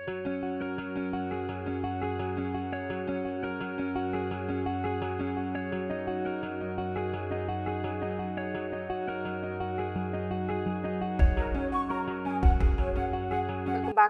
Back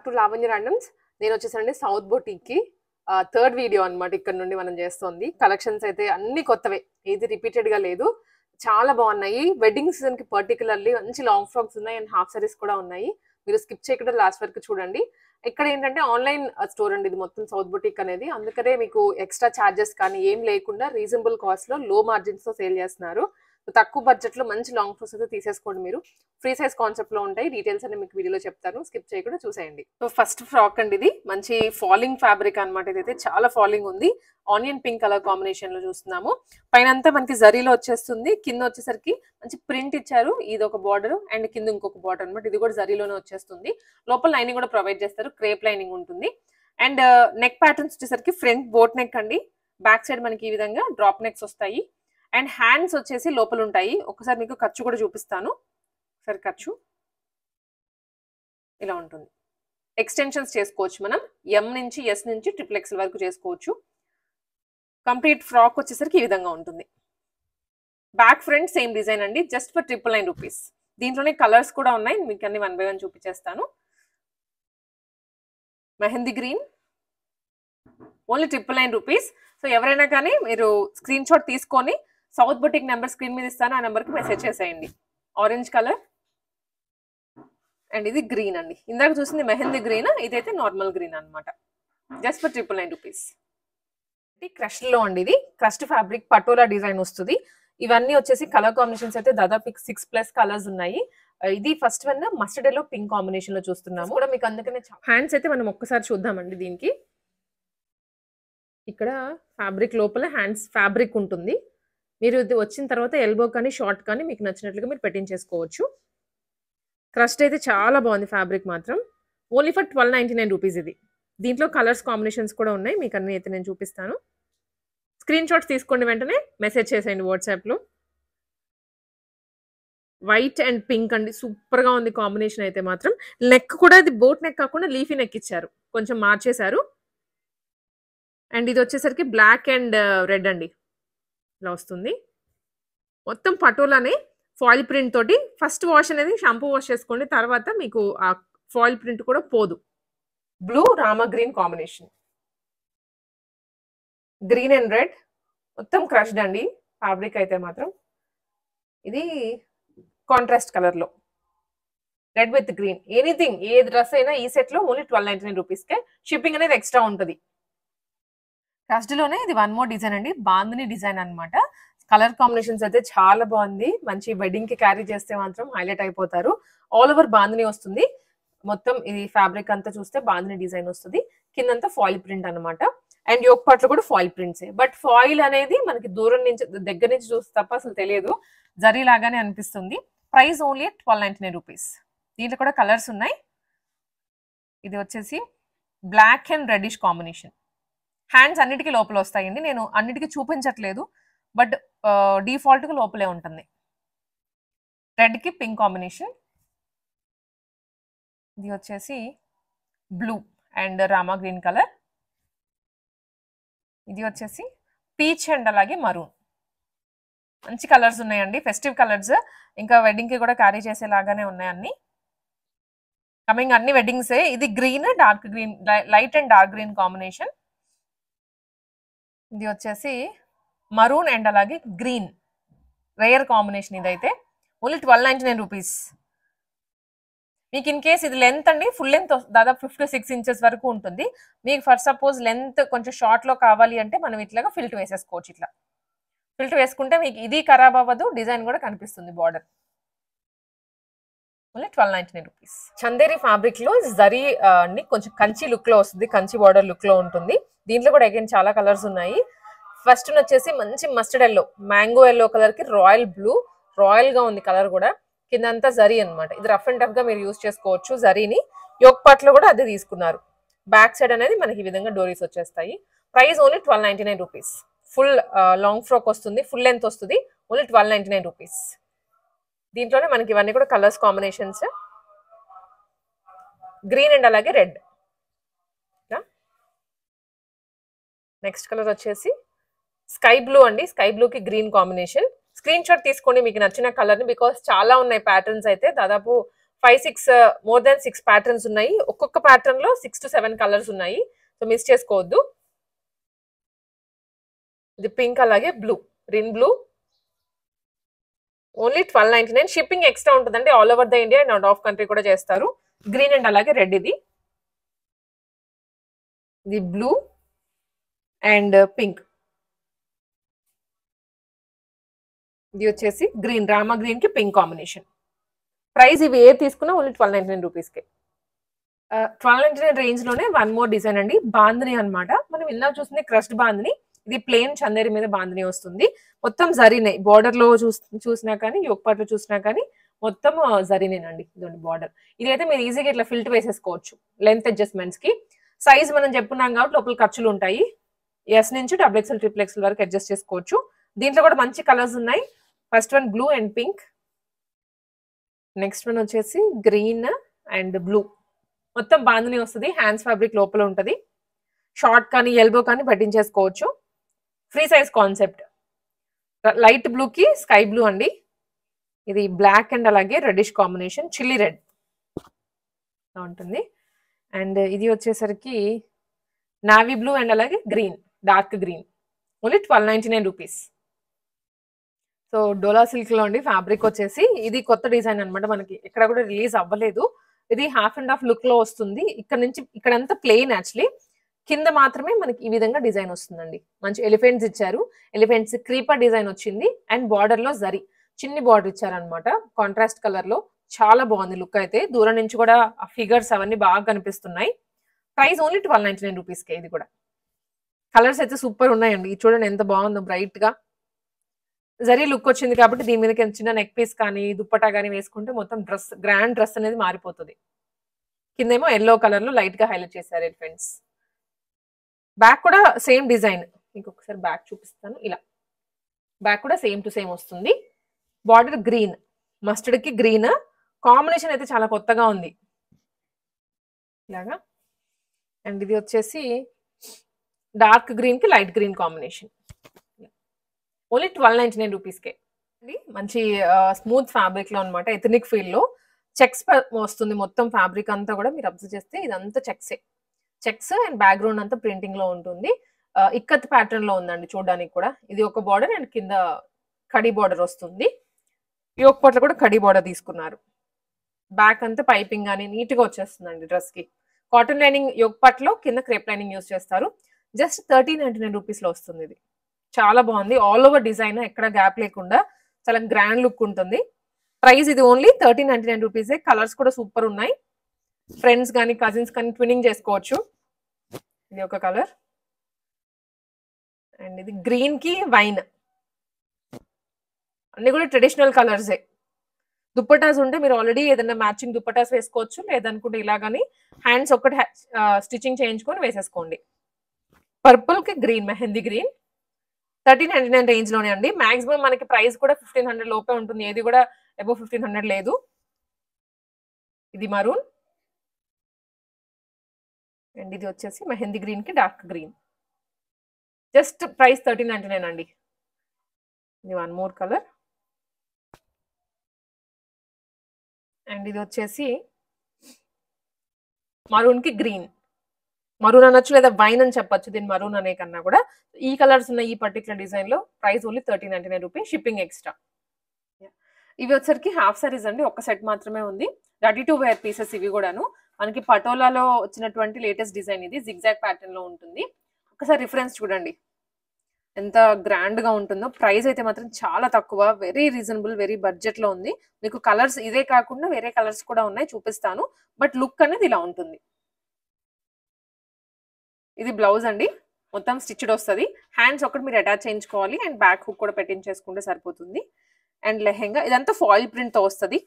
to Lavanya randoms. నేను వచ్చేసండి south బొటీక్కి third video అనమాట. ఇక్కడ నుండి మనం చేస్తుంది. కలెక్షన్స్ అయితే అన్ని కొత్తవే, ఏది రిపీటెడ్గా లేదు. చాలా బాగున్నాయి. వెడ్డింగ్ సీజన్కి పర్టికులర్లీ మంచి లాంగ్ ఫ్రాక్స్ ఉన్నాయి అండ్ హాఫ్ సారీస్ కూడా ఉన్నాయి. మీరు స్కిప్ చేయకుండా లాస్ట్ వరకు చూడండి. ఇక్కడ ఏంటంటే ఆన్లైన్ స్టోర్ అండి ఇది మొత్తం సౌత్ బొటీక్ అనేది. అందుకనే మీకు ఎక్స్ట్రా ఛార్జెస్ కానీ ఏం లేకుండా రీజనబుల్ కాస్ట్లో లో మార్జిన్స్తో సేల్ చేస్తున్నారు. తక్కువ బడ్జెట్లో మంచి లాంగ్ ఫ్రాక్స్ అయితే తీసేసుకోండి. మీరు ఫ్రీ సైజ్ కాన్సెప్ట్లో ఉంటాయి. డీటెయిల్స్ అన్ని మీకు వీడియోలో చెప్తాను, స్కిప్ చేయకుండా చూసేయండి. సో ఫస్ట్ ఫ్రాక్ అండి, ఇది మంచి ఫాలింగ్ ఫ్యాబ్రిక్ అనమాట. ఇదైతే చాలా ఫాలింగ్ ఉంది. ఆనియన్ పింక్ కలర్ కాంబినేషన్ లో చూస్తున్నాము. పైన అంతా మనకి జరీలో వచ్చేస్తుంది. కింద వచ్చేసరికి మంచి ప్రింట్ ఇచ్చారు. ఇది ఒక బార్డర్ అండ్ కింద ఇంకొక బార్డర్ అనమాట. ఇది కూడా జరీలోనే వచ్చేస్తుంది. లోపల లైనింగ్ కూడా ప్రొవైడ్ చేస్తారు. క్రేప్ లైనింగ్ ఉంటుంది. అండ్ నెక్ ప్యాటర్న్స్ వచ్చేసరికి ఫ్రంట్ బోట్ నెక్ అండి. బ్యాక్ సైడ్ మనకి ఈ విధంగా డ్రాప్ నెక్స్ వస్తాయి. అండ్ హ్యాండ్స్ వచ్చేసి లోపల ఉంటాయి. ఒకసారి మీకు ఖర్చు కూడా చూపిస్తాను. ఒకసారి ఖర్చు ఇలా ఉంటుంది. ఎక్స్టెన్షన్స్ చేసుకోవచ్చు మనం. ఎం నుంచి ఎస్ నుంచి XXX వరకు చేసుకోవచ్చు. కంప్లీట్ ఫ్రాక్ వచ్చేసరికి ఈ విధంగా ఉంటుంది. బ్యాక్ ఫ్రంట్ సేమ్ డిజైన్ అండి. Just for 999 rupees. దీంట్లోనే కలర్స్ కూడా ఉన్నాయి. మీకు అన్ని 1 by 1 చూపించేస్తాను. Mehndi green only 999 rupees. So ఎవరైనా కానీ మీరు స్క్రీన్ షాట్ తీసుకొని సౌత్ బొటిక్ నెంబర్ స్క్రీన్ మీద ఇస్తాను, ఆ నెంబర్కి మెసేజ్ చేసేయండి. ఆరెంజ్ కలర్ అండ్ ఇది గ్రీన్ అండి. ఇందాక చూసింది మెహందీ గ్రీన్, ఇదైతే నార్మల్ గ్రీన్ అనమాట. Just for 999 rupees. క్రష్డ్ లో అండి. ఇది క్రష్డ్ ఫ్యాబ్రిక్ పటోలా డిజైన్ వస్తుంది. ఇవన్నీ వచ్చేసి కలర్ కాంబినేషన్స్ అయితే దాదాపు 6+ కలర్స్ ఉన్నాయి. ఇది first one mustard yellow pink combination లో చూస్తున్నాము కూడా మీకు. అందుకనే హ్యాండ్స్ అయితే మనం ఒక్కసారి చూద్దామండి. దీనికి ఇక్కడ ఫ్యాబ్రిక్ లోపల హ్యాండ్స్ ఫ్యాబ్రిక్ ఉంటుంది. మీరు ఇది వచ్చిన తర్వాత ఎల్బో కానీ షార్ట్ కానీ మీకు నచ్చినట్లుగా మీరు పెట్టించేసుకోవచ్చు. క్రస్ట్ అయితే చాలా బాగుంది ఫ్యాబ్రిక్ మాత్రం. ఓన్లీ ఫర్ 1299 రూపీస్ ఇది. దీంట్లో కలర్స్ కాంబినేషన్స్ కూడా ఉన్నాయి. మీకు అన్ని అయితే నేను చూపిస్తాను. స్క్రీన్ షాట్స్ తీసుకోండి, వెంటనే మెసేజ్ చేసేయండి వాట్సాప్లో. వైట్ అండ్ పింక్ అండి, సూపర్గా ఉంది కాంబినేషన్ అయితే మాత్రం. నెక్ కూడా ఇది బోట్ నెక్ కాకుండా లీఫీ నెక్ ఇచ్చారు, కొంచెం మార్చేశారు. అండ్ ఇది వచ్చేసరికి బ్లాక్ అండ్ రెడ్ అండి, ఇలా వస్తుంది. మొత్తం పటోలానే ఫాయిల్ ప్రింట్ తోటి. ఫస్ట్ వాష్ అనేది షాంపూ వాష్ చేసుకోండి, తర్వాత మీకు ఆ ఫాయిల్ ప్రింట్ కూడా పోదు. Blue Rama green combination, green and red మొత్తం క్రష్డ్ అండి ఫ్యాబ్రిక్ అయితే మాత్రం. ఇది కాంట్రాస్ట్ కలర్ లో red with green. Anything A dress అయినా ఈ సెట్ లో ఓన్లీ 1299 రూపీస్కే. షిప్పింగ్ అనేది ఎక్స్ట్రా ఉంటుంది. క్రష్డ్ లోనే ఇది వన్ మోర్ డిజైన్ అండి, బాందిని డిజైన్ అనమాట. కలర్ కాంబినేషన్స్ అయితే చాలా బాగుంది. మంచి వెడ్డింగ్ కి క్యారీ చేస్తే మాత్రం హైలైట్ అయిపోతారు. ఆల్ ఓవర్ బాందిని వస్తుంది. మొత్తం ఇది ఫ్యాబ్రిక్ అంతా చూస్తే బాందిని డిజైన్ వస్తుంది. కిందంతా ఫాయిల్ ప్రింట్ అనమాట. అండ్ యోక్ పార్ట్ లో కూడా ఫాయిల్ ప్రింట్సే. బట్ ఫాయిల్ అనేది మనకి దూరం నుంచి దగ్గర నుంచి చూస్తే తప్ప అసలు తెలియదు, జరీ లాగానే అనిపిస్తుంది. Price only 1299 rupees. దీంట్లో కూడా కలర్స్ ఉన్నాయి. ఇది వచ్చేసి black and reddish combination. Hands అన్నిటికీ లోపల వస్తాయండి. నేను అన్నిటికీ చూపించట్లేదు, బట్ డిఫాల్ట్గా లోపలే ఉంటుంది. రెడ్కి పింక్ కాంబినేషన్. ఇది వచ్చేసి blue and Rama green colour. ఇది వచ్చేసి పీచ్ అండ్ అలాగే మరూన్. మంచి కలర్స్ ఉన్నాయండి, ఫెస్టివ్ కలర్స్. ఇంకా వెడ్డింగ్కి కూడా క్యారీ చేసేలాగానే ఉన్నాయి అన్ని. కమింగ్ అన్ని వెడ్డింగ్సే. ఇది green, dark green, light and dark green combination. ఇది వచ్చేసి మరూన్ అండ్ అలాగే గ్రీన్, రేర్ కాంబినేషన్. ఇదైతే ఓన్లీ 1299 రూపీస్. మీకు ఇన్ కేస్ ఇది లెంత్ అండి, ఫుల్ లెంత్ దాదాపు 56 ఇంచెస్ వరకు ఉంటుంది. మీకు ఫర్ సపోజ్ లెంత్ కొంచెం షార్ట్ లో కావాలి అంటే మనం ఇట్లాగా ఫిల్ట్ వేసేసుకోవచ్చు. ఇట్లా ఫిల్ట్ వేసుకుంటే మీకు ఇది ఖరాబ్ అవ్వదు, డిజైన్ కూడా కనిపిస్తుంది border. Only 1299 rupees. Chanderi fabric లో జరీ అండి, కొంచెం కంచి లుక్ లో వస్తుంది, కంచి బార్డర్ లుక్ లో ఉంటుంది. దీంట్లో కూడా అగైన్ చాలా కలర్స్ ఉన్నాయి. ఫస్ట్ వచ్చేసి మంచి mustard yellow, mango yellow colour కి రాయల్ బ్లూ, రాయల్ గా ఉంది కలర్ కూడా. కిందంతా జరీ అనమాట. ఇది రఫ్ అండ్ టఫ్ గా మీరు యూజ్ చేసుకోవచ్చు జరీని. యోక్ పార్ట్ లో కూడా అదే తీసుకున్నారు. బ్యాక్ సైడ్ అనేది మనకి ఈ విధంగా డోరీస్ వచ్చేస్తాయి. Price only 1299 rupees. Full long frock వస్తుంది, ఫుల్ లెంత్ వస్తుంది. Only 1299 rupees. దీంట్లోనే మనకి ఇవన్నీ కూడా కలర్స్ కాంబినేషన్స్, గ్రీన్ అండ్ అలాగే రెడ్. నెక్స్ట్ కలర్ వచ్చేసి స్కై బ్లూ అండి. స్కై బ్లూకి గ్రీన్ కాంబినేషన్. స్క్రీన్ షాట్ తీసుకోండి మీకు నచ్చిన కలర్ని, బికాస్ చాలా ఉన్నాయి ప్యాటర్న్స్ అయితే. దాదాపు 5-6 మోర్ దాన్ 6 ప్యాటర్న్స్ ఉన్నాయి. ఒక్కొక్క ప్యాటర్న్ లో 6 to 7 కలర్స్ ఉన్నాయి. సో మిస్ చేసుకోవద్దు. ఇది పింక్, అలాగే బ్లూ, రిన్ బ్లూ. ఓన్లీ 1299. షిప్పింగ్ ఎక్స్ట్రా ఉంటుందండి. All over the India and out of country కూడా చేస్తారు. గ్రీన్ అండ్ అలాగే రెడ్. ఇది బ్లూ అండ్ పింక్. ఇది వచ్చేసి గ్రీన్, రామా గ్రీన్ కి పింక్ కాంబినేషన్. ప్రైస్ ఇవి ఏ తీసుకున్నా ఓన్లీ 1299 రూపీస్కి. 1299 రేంజ్ లోనే వన్ మోర్ డిజైన్ అండి. బాందిని అనమాట. మనం ఇందాక చూసింది క్రష్డ్ బాందిని. ఇది ప్లేన్ చందేరి మీద బాందిని వస్తుంది. మొత్తం జరీనే. బార్డర్ లో చూసినా కానీ, యోక్ పార్ట్ లో చూసినా కానీ మొత్తం జరీనేనండి. ఇదండి బార్డర్. ఇదైతే మీరు ఈజీగా ఇట్లా ఫిల్ట్ వేసేసుకోవచ్చు లెంత్ అడ్జస్ట్మెంట్స్ కి. సైజ్ మనం చెప్పుకున్నాం కాబట్టి లోపల ఖర్చులు ఉంటాయి. ఎస్ నుంచి XXL, XXL వరకు అడ్జస్ట్ చేసుకోవచ్చు. దీంట్లో కూడా మంచి కలర్స్ ఉన్నాయి. First one blue and pink. Next one వచ్చేసి గ్రీన్ అండ్ బ్లూ. మొత్తం బాందిని వస్తుంది. హ్యాండ్స్ ఫ్యాబ్రిక్ లోపల ఉంటుంది. షార్ట్ కానీ ఎల్బో కానీ పట్టించేసుకోవచ్చు. Free size concept. Light blue కి స్కై బ్లూ అండి. ఇది బ్లాక్ అండ్ అలాగే రెడ్డిష్ కాంబినేషన్, చిల్లీ రెడ్ ఉంటుంది. అండ్ ఇది వచ్చేసరికి నావీ బ్లూ అండ్ అలాగే green, dark green. Only 1299 rupees. So Dola silk లో అండి. ఫ్యాబ్రిక్ వచ్చేసి ఇది కొత్త డిజైన్ అనమాట. మనకి ఎక్కడ కూడా రిలీజ్ అవ్వలేదు. ఇది హాఫ్ అండ్ హాఫ్ లుక్ లో వస్తుంది. ఇక్కడ నుంచి ఇక్కడంతా ప్లెయిన్. యాక్చువల్లీ కింద మాత్రమే మనకి ఈ విధంగా డిజైన్ వస్తుందండి. మంచి ఎలిఫెంట్స్ ఇచ్చారు. ఎలిఫెంట్స్ క్రీపర్ డిజైన్ వచ్చింది. అండ్ బార్డర్ లో జరీ చిన్ని బార్డర్ ఇచ్చారనమాట. కాంట్రాస్ట్ కలర్ లో చాలా బాగుంది లుక్ అయితే. దూరం నుంచి కూడా ఆ ఫిగర్స్ అవన్నీ బాగా కనిపిస్తున్నాయి. ప్రైస్ ఓన్లీ 1299 రూపీస్కి. ఇది కూడా కలర్స్ అయితే సూపర్ ఉన్నాయండి. చూడండి ఎంత బాగుందో, బ్రైట్ గా జరీ లుక్ వచ్చింది కాబట్టి దీని మీద చిన్న నెక్ పీస్ కానీ దుప్పటా కానీ వేసుకుంటే మొత్తం డ్రెస్, గ్రాండ్ డ్రెస్ అనేది మారిపోతుంది. కిందేమో ఎల్లో కలర్ లో లైట్ గా హైలైట్ చేశారు ఫ్రెండ్స్. బ్యాక్ కూడా సేమ్ డిజైన్. ఇంకొకసారి బ్యాక్ చూపిస్తాను. ఇలా బ్యాక్ కూడా సేమ్ టు సేమ్ వస్తుంది. బార్డర్ గ్రీన్, మస్టర్డ్ కి గ్రీన్ కాంబినేషన్ అయితే చాలా కొత్తగా ఉంది ఇలాగా. అండ్ ఇది వచ్చేసి డార్క్ గ్రీన్ కి లైట్ గ్రీన్ కాంబినేషన్. ఓన్లీ 1299 రూపీస్కే. మంచి స్మూత్ ఫ్యాబ్రిక్ లో అనమాట. ఎథనిక్ ఫీల్ లో చెక్స్ వస్తుంది మొత్తం ఫ్యాబ్రిక్ అంతా కూడా. మీరు అబ్జర్వ్ చేస్తే ఇదంతా చెక్స్ అండ్ బ్యాక్గ్రౌండ్ అంతా ప్రింటింగ్ లో ఉంటుంది. ఇక్కత్ ప్యాటర్న్ లో ఉందండి చూడడానికి కూడా. ఇది ఒక బార్డర్ అండ్ కింద కడి బార్డర్ వస్తుంది. యోక్ పార్ట్ లో కూడా కడి బార్డర్ తీసుకున్నారు. బ్యాక్ అంతా పైపింగ్ కానీ నీట్ గా వచ్చేస్తుందండి డ్రెస్ కి. కాటన్ లైనింగ్ యోక్ పార్ట్ లో, కింద క్రేప్ లైనింగ్ యూస్ చేస్తారు. జస్ట్ 1399 రూపీస్ లో వస్తుంది. ఇది చాలా బాగుంది. ఆల్ ఓవర్ డిజైన్, ఎక్కడ గ్యాప్ లేకుండా చాలా గ్రాండ్ లుక్ ఉంటుంది. ప్రైస్ ఇది ఓన్లీ 1399 రూపీసే. కలర్స్ కూడా సూపర్ ఉన్నాయి. ఫ్రెండ్స్ కానీ కజిన్స్ కానీ ట్విన్నింగ్ చేసుకోవచ్చు. ఇది ఒక కలర్. అండ్ ఇది గ్రీన్ కి వైన్. అన్ని కూడా ట్రెడిషనల్ కలర్సే. దుప్పటాస్ ఉంటే మీరు ఆల్రెడీ ఏదైనా మ్యాచింగ్ దుప్పటాస్ వేసుకోవచ్చు. లేదనుకుంటే ఇలాగని హ్యాండ్స్ ఒక్కటి స్టిచ్చింగ్ చేయించుకొని వేసేసుకోండి. పర్పుల్ కి గ్రీన్, మెహందీ గ్రీన్. 1399 రేంజ్ లోనే అండి. మాక్సిమం మనకి ప్రైస్ కూడా 1500 లోపే ఉంటుంది. ఏది కూడా అబౌవ్ 1500 లేదు. ఇది మరూన్ అండ్ ఇది వచ్చేసి మెహందీ గ్రీన్ కి డార్క్ గ్రీన్. జస్ట్ ప్రైస్ 1399 అండి. ఇది వన్ మోర్ కలర్. అండ్ ఇది వచ్చేసి మరూన్ కి గ్రీన్. మరూన్ అనొచ్చు లేదా వైన్ అని చెప్పొచ్చు. దీని మరూన్ అనే కన్నా కూడా. ఈ కలర్స్ ఉన్న ఈ పర్టికులర్ డిజైన్ లో price only 1399 rupees, shipping extra. ఇవి వచ్చరికి హాఫ్ సారీస్ అండి. ఒక సెట్ మాత్రమే ఉంది. రెడీ టు వేర్ పీసెస్ ఇవి కూడాను. మనకి పటోలాలో వచ్చినటువంటి లేటెస్ట్ డిజైన్ ఇది. జిగ్జాగ్ ప్యాటర్న్ లో ఉంటుంది. ఒకసారి రిఫరెన్స్ చూడండి ఎంత గ్రాండ్ గా ఉంటుందో. ప్రైస్ అయితే మాత్రం చాలా తక్కువ, వెరీ రీజనబుల్, వెరీ బడ్జెట్ లో ఉంది. మీకు కలర్స్ ఇదే కాకుండా వేరే కలర్స్ కూడా ఉన్నాయి, చూపిస్తాను. బట్ లుక్ అనేది ఇలా ఉంటుంది. ఇది బ్లౌజ్ అండి. మొత్తం స్టిచ్డ్ వస్తుంది. హ్యాండ్స్ ఒకటి మీరు అటాచ్ చేయించుకోవాలి అండ్ బ్యాక్ హుక్ కూడా పెట్టించేసుకుంటే సరిపోతుంది. అండ్ లెహెంగా ఇదంతా ఫాయిల్ ప్రింట్ తో వస్తుంది.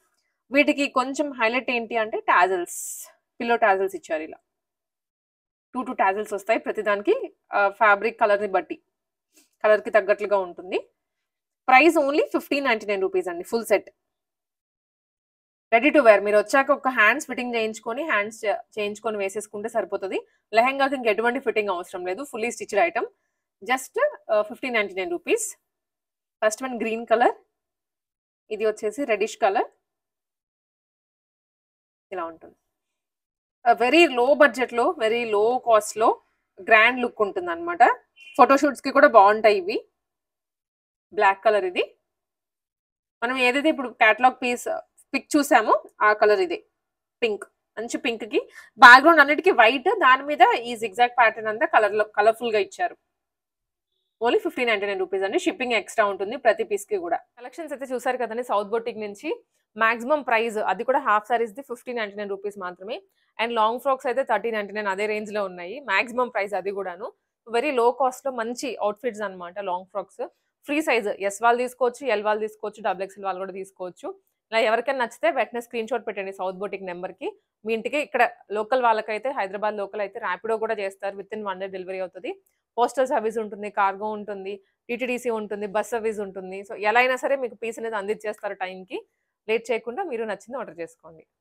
వీటికి కొంచెం హైలైట్ ఏంటి అంటే టాజల్స్, పిల్లో టాజల్స్ ఇచ్చారు. ఇలా 2 టాజల్స్ వస్తాయి ప్రతిదానికి. ఫ్యాబ్రిక్ కలర్ ని బట్టి కలర్ కి తగ్గట్లుగా ఉంటుంది. ప్రైస్ ఓన్లీ 1599 రూపీస్ అండి. Full set ready to wear. మీరు వచ్చాక ఒక హ్యాండ్స్ ఫిట్టింగ్ చేయించుకొని వేసేసుకుంటే సరిపోతుంది. లెహెంగాకి ఇంక ఎటువంటి ఫిట్టింగ్ అవసరం లేదు. Fully stitched item. Just 1599 rupees. First one green colour, ఇది వచ్చేసి రెడిష్ కలర్. ఇలా ఉంటుంది. వెరీ లో బడ్జెట్లో, వెరీ లో కాస్ట్లో గ్రాండ్ లుక్ ఉంటుంది అనమాట. ఫోటోషూట్స్కి కూడా బాగుంటాయి ఇవి. బ్లాక్ కలర్ ఇది. మనం ఏదైతే ఇప్పుడు క్యాటలాగ్ పిక్ చూసామో ఆ కలర్ ఇదే, పింక్. మంచి పింక్కి బ్యాక్గ్రౌండ్ అన్నిటికీ వైట్, దాని మీద ఈ జిగ్జాగ్ ప్యాటర్న్ అంతా కలర్ఫుల్గా ఇచ్చారు. ఓన్లీ 1599 రూపీస్ అండి. షిప్పింగ్ ఎక్స్ట్రా ఉంటుంది ప్రతి పీస్కి కూడా. కలెక్షన్స్ అయితే చూసారు కదండి సౌత్ బొటిక్ నుంచి. మాక్సిమం ప్రైస్ అది కూడా హాఫ్ సారీస్ది 1599 రూపీస్ మాత్రమే. అండ్ లాంగ్ ఫ్రాక్స్ అయితే 1399 అదే రేంజ్లో ఉన్నాయి. మాక్సిమం ప్రైస్ అది కూడాను. వెరీ లో కాస్ట్లో మంచి అవుట్ఫిట్స్ అనమాట long frocks. Free size, S వాళ్ళు తీసుకోవచ్చు, ఎల్ వాళ్ళు తీసుకోవచ్చు, XXL వాళ్ళు కూడా తీసుకోవచ్చు. ఇలా ఎవరికైనా నచ్చితే వెంటనే స్క్రీన్ షాట్ పెట్టండి సౌత్ బొటిక్ నెంబర్కి. మీ ఇంటికి ఇక్కడ లోకల్ వాళ్ళకైతే, హైదరాబాద్ లోకల్ అయితే ర్యాపిడో కూడా చేస్తారు. విత్ ఇన్ 1 డే డెలివరీ అవుతుంది. పోస్టల్ సర్వీస్ ఉంటుంది, కార్గో ఉంటుంది, టీటీడీసీ ఉంటుంది, బస్ సర్వీస్ ఉంటుంది. సో ఎలా అయినా సరే మీకు పీస్ అనేది అందించేస్తారు టైంకి. లేట్ చేయకుండా మీరు నచ్చింది ఆర్డర్ చేసుకోండి.